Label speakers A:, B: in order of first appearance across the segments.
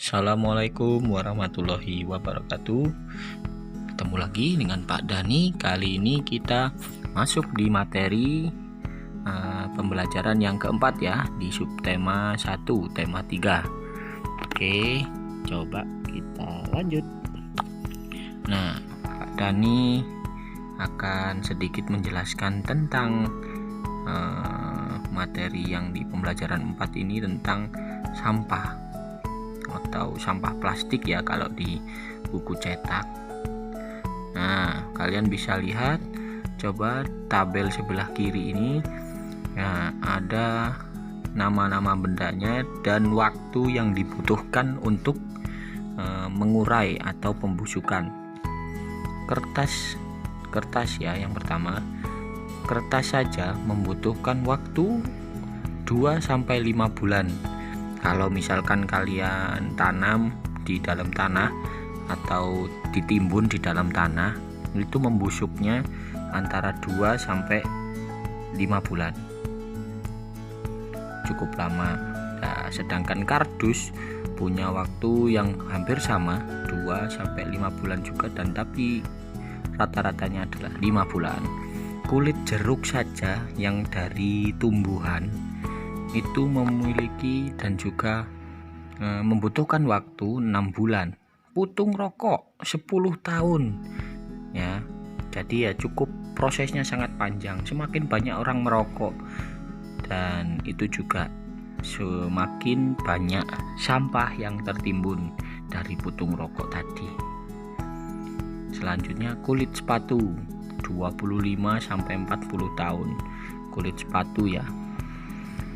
A: Assalamualaikum warahmatullahi wabarakatuh. Ketemu lagi dengan Pak Dani. Kali ini kita masuk di materi pembelajaran yang keempat ya, di subtema 1, tema 3. Oke, coba kita lanjut. Nah, Pak Dani akan sedikit menjelaskan tentang materi yang di pembelajaran 4 ini tentang sampah atau sampah plastik ya kalau di buku cetak. Nah, kalian bisa lihat coba tabel sebelah kiri ini ya, ada nama-nama bendanya dan waktu yang dibutuhkan untuk mengurai atau pembusukan. Kertas ya, yang pertama kertas saja membutuhkan waktu 2-5 bulan. Kalau misalkan kalian tanam di dalam tanah atau ditimbun di dalam tanah, itu membusuknya antara 2-5 bulan. Cukup lama. Nah, sedangkan kardus punya waktu yang hampir sama, 2-5 bulan juga, dan tapi rata-ratanya adalah 5 bulan. Kulit jeruk saja yang dari tumbuhan itu memiliki dan juga membutuhkan waktu 6 bulan. Putung rokok 10 tahun ya. Jadi ya cukup, prosesnya sangat panjang. Semakin banyak orang merokok, dan itu juga semakin banyak sampah yang tertimbun dari putung rokok tadi. Selanjutnya kulit sepatu 25-40 tahun. Kulit sepatu ya.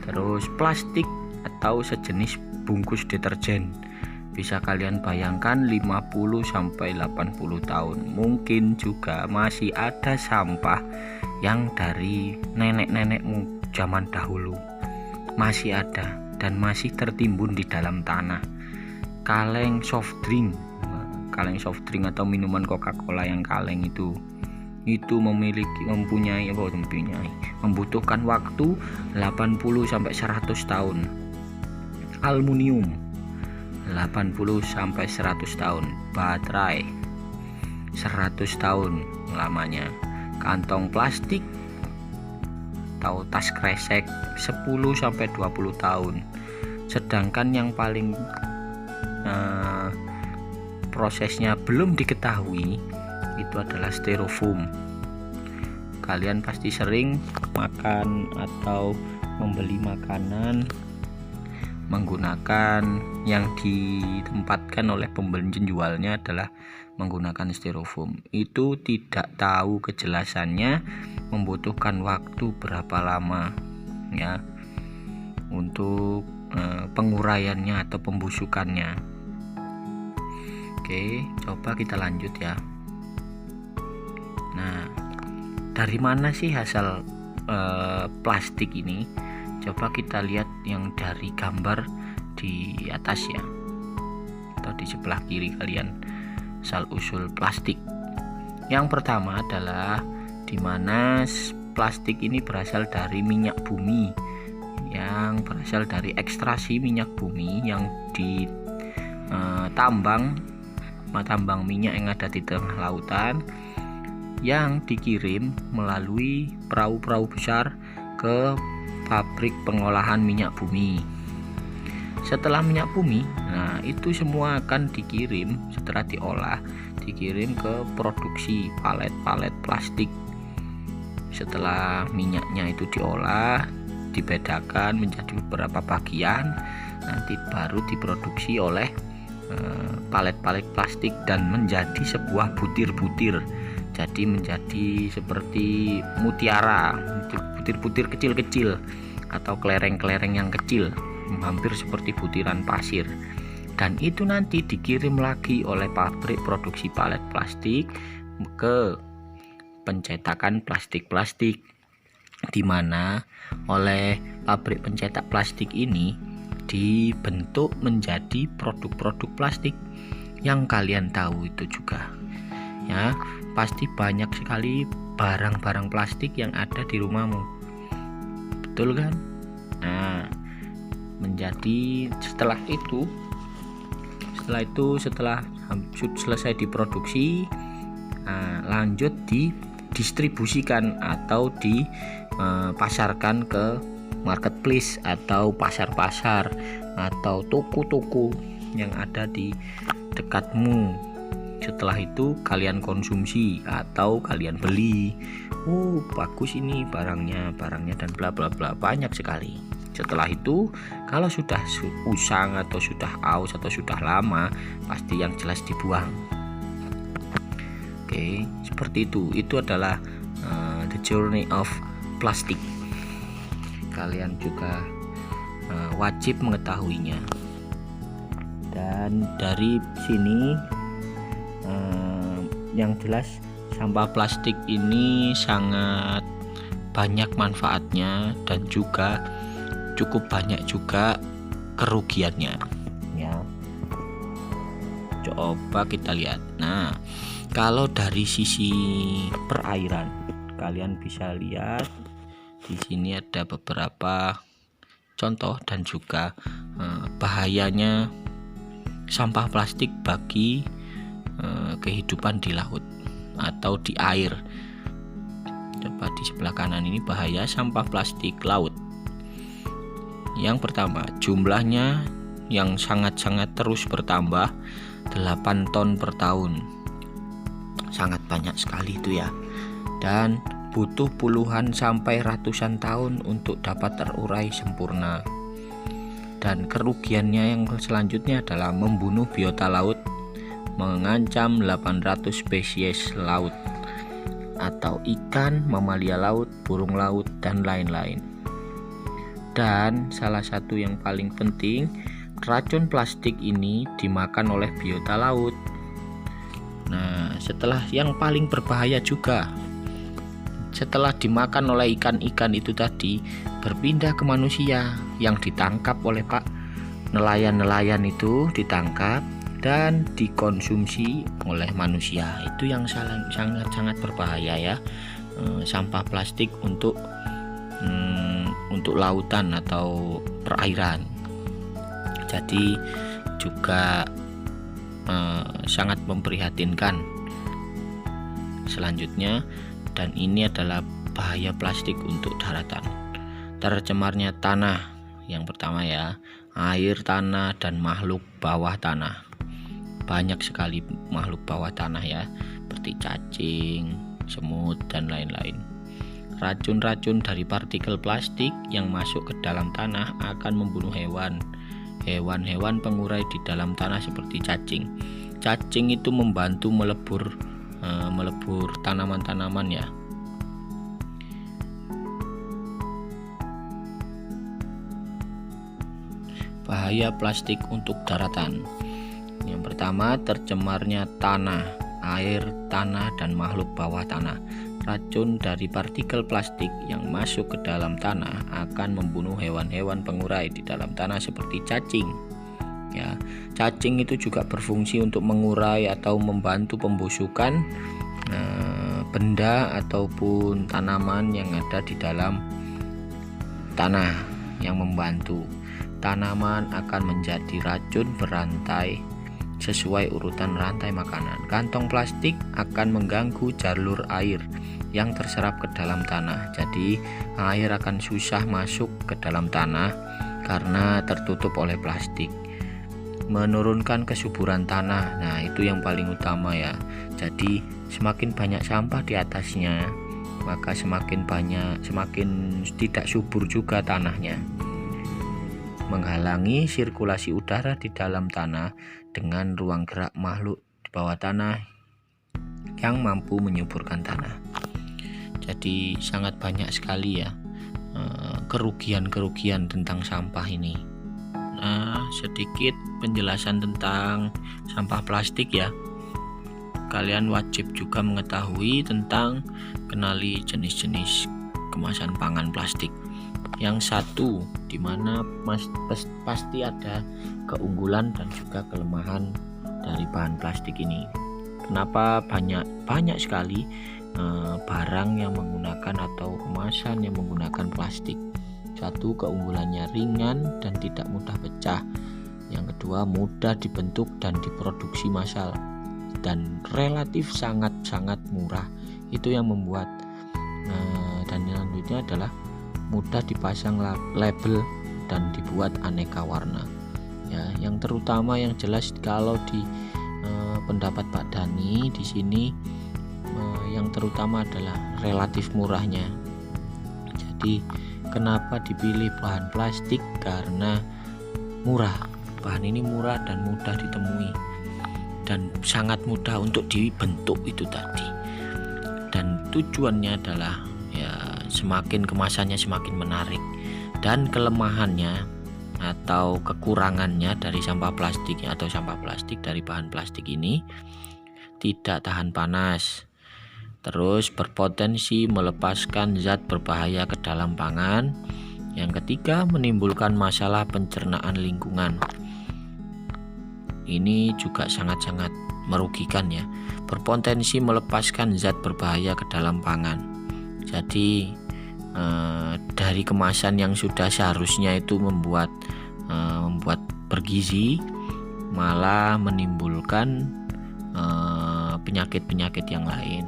A: Terus plastik atau sejenis bungkus deterjen, bisa kalian bayangkan 50-80 tahun. Mungkin juga masih ada sampah yang dari nenek-nenekmu zaman dahulu, masih ada dan masih tertimbun di dalam tanah. Kaleng soft drink atau minuman Coca-Cola yang kaleng itu membutuhkan waktu 80-100 tahun. Aluminium 80-100 tahun. Baterai 100 tahun lamanya. Kantong plastik atau tas kresek 10-20 tahun. Sedangkan yang paling prosesnya belum diketahui itu adalah styrofoam. Kalian pasti sering makan atau membeli makanan menggunakan yang ditempatkan oleh penjualnya adalah menggunakan styrofoam. Itu tidak tahu kejelasannya membutuhkan waktu berapa lama ya untuk penguraiannya atau pembusukannya. Oke, coba kita lanjut ya. Nah, dari mana sih hasil plastik ini? Coba kita lihat yang dari gambar di atas ya, atau di sebelah kiri kalian, asal usul plastik. Yang pertama adalah di mana plastik ini berasal dari minyak bumi, yang berasal dari ekstraksi minyak bumi yang ditambang minyak yang ada di tengah lautan, yang dikirim melalui perahu-perahu besar ke pabrik pengolahan minyak bumi. Setelah minyak bumi, nah itu semua akan dikirim, setelah diolah, dikirim ke produksi palet-palet plastik. Setelah minyaknya itu diolah, dibedakan menjadi beberapa bagian, nanti baru diproduksi oleh palet-palet plastik dan menjadi sebuah butir-butir. Jadi menjadi seperti mutiara, butir-butir kecil-kecil atau kelereng-kelereng yang kecil, hampir seperti butiran pasir. Dan itu nanti dikirim lagi oleh pabrik produksi palet plastik ke pencetakan plastik-plastik, di mana oleh pabrik pencetak plastik ini dibentuk menjadi produk-produk plastik yang kalian tahu itu juga ya. Pasti banyak sekali barang-barang plastik yang ada di rumahmu, betul kan? Nah, menjadi setelah itu Setelah selesai diproduksi, lanjut didistribusikan atau dipasarkan ke marketplace atau pasar-pasar atau toko-toko yang ada di dekatmu. Setelah itu kalian konsumsi atau kalian beli. Oh, bagus ini barangnya dan bla bla bla, banyak sekali. Setelah itu kalau sudah usang atau sudah aus atau sudah lama, pasti yang jelas dibuang. Oke, seperti itu. Itu adalah the journey of plastic. Kalian juga wajib mengetahuinya. Dan dari sini yang jelas sampah plastik ini sangat banyak manfaatnya dan juga cukup banyak juga kerugiannya ya. Coba kita lihat. Nah, kalau dari sisi perairan, kalian bisa lihat di sini ada beberapa contoh dan juga bahayanya sampah plastik bagi kehidupan di laut atau di air. Coba di sebelah kanan ini bahaya sampah plastik laut. Yang pertama, jumlahnya yang sangat-sangat terus bertambah, 8 ton per tahun. Sangat banyak sekali itu ya. Dan butuh puluhan sampai ratusan tahun untuk dapat terurai sempurna. Dan kerugiannya yang selanjutnya adalah membunuh biota laut, mengancam 800 spesies laut atau ikan, mamalia laut, burung laut, dan lain-lain. Dan salah satu yang paling penting, racun plastik ini dimakan oleh biota laut. Nah, setelah yang paling berbahaya juga, setelah dimakan oleh ikan-ikan itu tadi, berpindah ke manusia yang ditangkap oleh nelayan-nelayan itu ditangkap dan dikonsumsi oleh manusia. Itu yang sangat-sangat berbahaya ya, sampah plastik untuk lautan atau perairan. Jadi juga sangat memprihatinkan. Selanjutnya, dan ini adalah bahaya plastik untuk daratan. Tercemarnya tanah yang pertama ya, air, tanah, dan makhluk bawah tanah. Banyak sekali makhluk bawah tanah ya, seperti cacing, semut, dan lain-lain. Racun-racun dari partikel plastik yang masuk ke dalam tanah akan membunuh hewan-hewan pengurai di dalam tanah seperti cacing. Cacing itu membantu melebur tanaman-tanaman ya. Bahaya plastik untuk daratan. Yang pertama, tercemarnya tanah, air, tanah, dan makhluk bawah tanah. Racun dari partikel plastik yang masuk ke dalam tanah akan membunuh hewan-hewan pengurai di dalam tanah seperti cacing. Ya, cacing itu juga berfungsi untuk mengurai atau membantu pembusukan benda ataupun tanaman yang ada di dalam tanah, yang membantu tanaman akan menjadi racun berantai sesuai urutan rantai makanan. Kantong plastik akan mengganggu jalur air yang terserap ke dalam tanah. Jadi air akan susah masuk ke dalam tanah karena tertutup oleh plastik. Menurunkan kesuburan tanah. Nah, itu yang paling utama ya. Jadi semakin banyak sampah di atasnya, maka semakin tidak subur juga tanahnya. Menghalangi sirkulasi udara di dalam tanah dengan ruang gerak makhluk di bawah tanah yang mampu menyuburkan tanah. Jadi sangat banyak sekali ya kerugian-kerugian tentang sampah ini. Nah, sedikit penjelasan tentang sampah plastik ya. Kalian wajib juga mengetahui tentang kenali jenis-jenis kemasan pangan plastik. Yang satu, di mana pasti ada keunggulan dan juga kelemahan dari bahan plastik ini. Kenapa banyak sekali barang yang menggunakan atau kemasan yang menggunakan plastik? Satu, keunggulannya ringan dan tidak mudah pecah. Yang kedua, mudah dibentuk dan diproduksi massal dan relatif sangat-sangat murah. Itu yang membuat. Dan yang selanjutnya adalah mudah dipasang label dan dibuat aneka warna. Ya, yang terutama yang jelas kalau di pendapat Pak Dhani di sini yang terutama adalah relatif murahnya. Jadi kenapa dipilih bahan plastik? Karena murah. Bahan ini murah dan mudah ditemui dan sangat mudah untuk dibentuk itu tadi. Dan tujuannya adalah ya semakin kemasannya semakin menarik, dan kelemahannya atau kekurangannya dari sampah plastik atau sampah plastik dari bahan plastik ini tidak tahan panas, terus berpotensi melepaskan zat berbahaya ke dalam pangan. Yang ketiga, menimbulkan masalah pencernaan lingkungan. Ini juga sangat-sangat merugikan ya, berpotensi melepaskan zat berbahaya ke dalam pangan. Jadi dari kemasan yang sudah seharusnya itu membuat bergizi, malah menimbulkan penyakit-penyakit yang lain.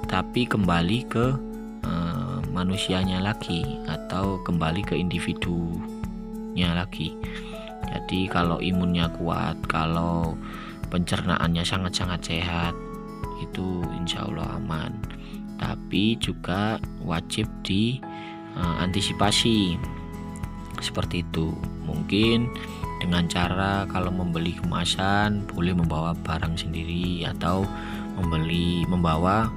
A: Tapi kembali ke manusianya lagi, atau kembali ke individunya lagi. Jadi kalau imunnya kuat, kalau pencernaannya sangat-sangat sehat, itu insya Allah aman. Tapi juga wajib diantisipasi seperti itu. Mungkin dengan cara kalau membeli kemasan boleh membawa barang sendiri, atau membawa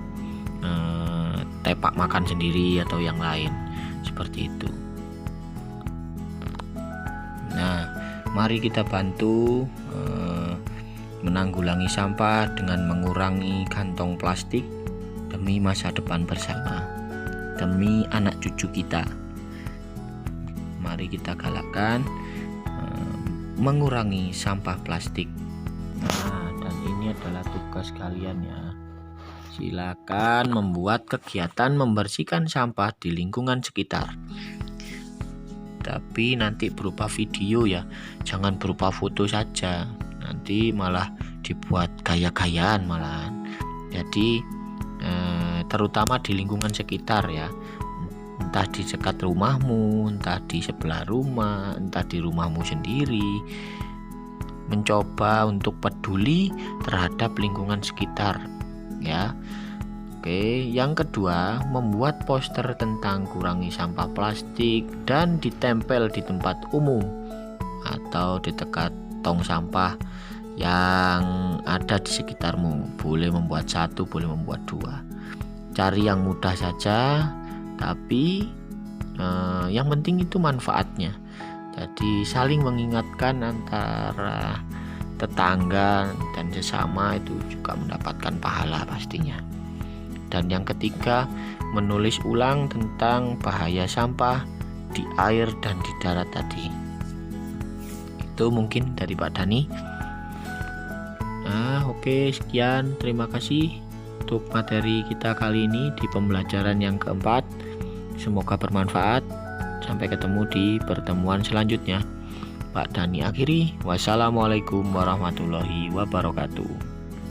A: tepak makan sendiri atau yang lain seperti itu. Nah, mari kita bantu menanggulangi sampah dengan mengurangi kantong plastik demi masa depan bersama, demi anak cucu kita. Mari kita galakkan mengurangi sampah plastik. Nah, dan ini adalah tugas kalian ya. Silakan membuat kegiatan membersihkan sampah di lingkungan sekitar. Tapi nanti berupa video ya, jangan berupa foto saja. Nanti malah dibuat gaya-gayaan malahan. Jadi terutama di lingkungan sekitar ya. Entah di dekat rumahmu, entah di sebelah rumah, entah di rumahmu sendiri. Mencoba untuk peduli terhadap lingkungan sekitar ya. Oke, yang kedua, membuat poster tentang kurangi sampah plastik dan ditempel di tempat umum atau di dekat tong sampah yang ada di sekitarmu. Boleh membuat satu, boleh membuat dua. Cari yang mudah saja, tapi yang penting itu manfaatnya. Jadi saling mengingatkan antara tetangga dan sesama itu juga mendapatkan pahala pastinya. Dan yang ketiga, menulis ulang tentang bahaya sampah di air dan di darat tadi. Itu mungkin dari Pak Dhani. Oke, sekian, terima kasih untuk materi kita kali ini di pembelajaran yang keempat. Semoga bermanfaat. Sampai ketemu di pertemuan selanjutnya. Pak Dhani akhiri. Wassalamualaikum warahmatullahi wabarakatuh.